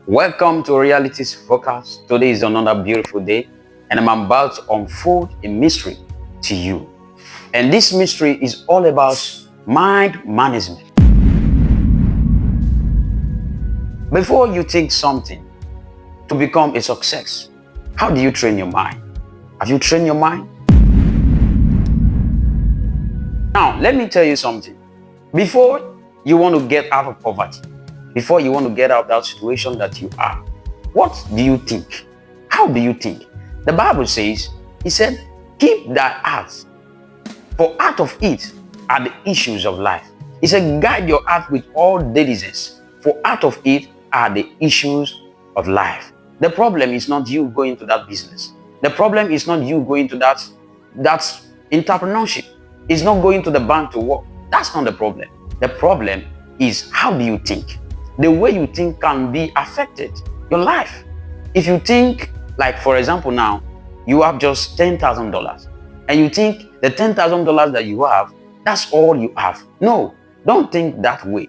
Welcome to Realities Focus. Today is another beautiful day, and I'm about to unfold a mystery to you. And this mystery is all about mind management. Before you think something to become a success, how do you train your mind? Have you trained your mind? Now, let me tell you something. Before you want to get out of poverty, before you want to get out of that situation that you are, what do you think? How do you think? The Bible says, He said, keep thy heart, for out of it are the issues of life. He said, guide your heart with all diligence, for out of it are the issues of life. The problem is not you going to that business. The problem is not you going to that entrepreneurship. It's not going to the bank to work. That's not the problem. The problem is, how do you think? The way you think can be affected your life. If you think, like for example now, you have just $10,000 and you think the $10,000 that you have, that's all you have. No, don't think that way.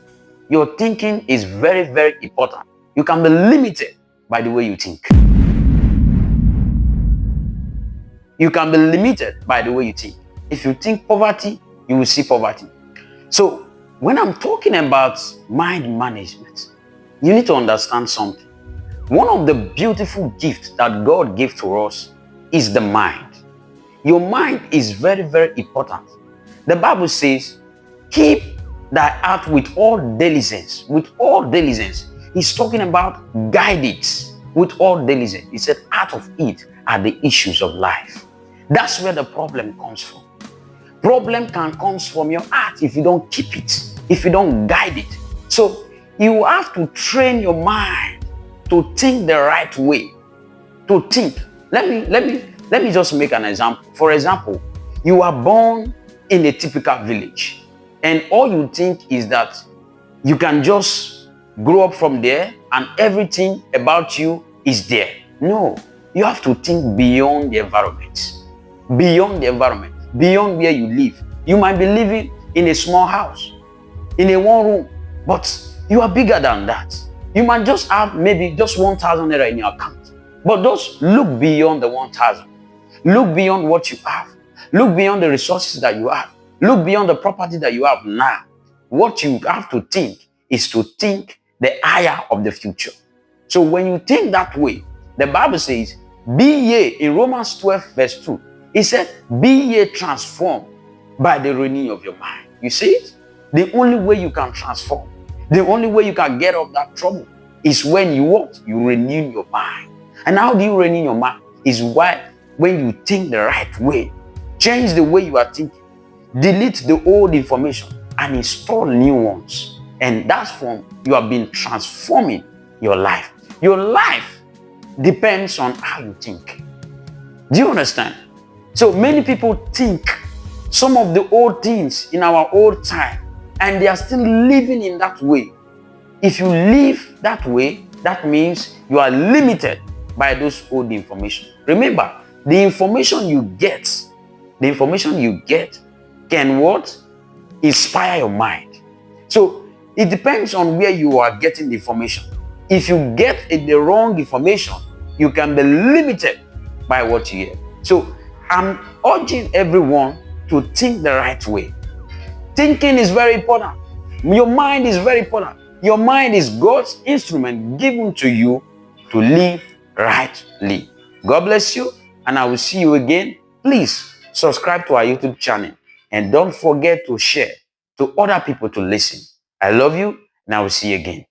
Your thinking is very, very important. You can be limited by the way you think. You can be limited by the way you think. If you think poverty, you will see poverty. So when I'm talking about mind management, you need to understand something. One of the beautiful gifts that God gave to us is the mind. Your mind is very, very important. The Bible says, keep thy heart with all diligence. With all diligence. He's talking about guide it with all diligence. He said, out of it are the issues of life. That's where the problem comes from. Problem can come from your heart if you don't keep it, if you don't guide it. So you have to train your mind to think the right way. To think. Let me just make an example. For example, you are born in a typical village, and all you think is that you can just grow up from there and everything about you is there. No, you have to think beyond the environment. Beyond the environment. Beyond where you live. You might be living in a small house, in a one room, but you are bigger than that. You might just have maybe just 1,000 naira in your account. But just look beyond the 1,000. Look beyond what you have. Look beyond the resources that you have. Look beyond the property that you have now. What you have to think is to think the higher of the future. So when you think that way, the Bible says, be ye, in Romans 12 verse 2, it said, be ye transformed by the renewing of your mind. You see it? The only way you can transform, the only way you can get out of that trouble is when you what? You renew your mind. And how do you renew your mind? Is why when you think the right way, change the way you are thinking, delete the old information and install new ones. And that's from you have been transforming your life. Your life depends on how you think. Do you understand? So many people think some of the old things in our old time, and they are still living in that way. If you live that way, that means you are limited by those old information. Remember, the information you get can what? Inspire your mind. So it depends on where you are getting the information. If you get the wrong information, you can be limited by what you hear. So I'm urging everyone to think the right way. Thinking is very important. Your mind is very important. Your mind is God's instrument given to you to live rightly. God bless you, and I will see you again. Please subscribe to our YouTube channel, and don't forget to share to other people to listen. I love you, and I will see you again.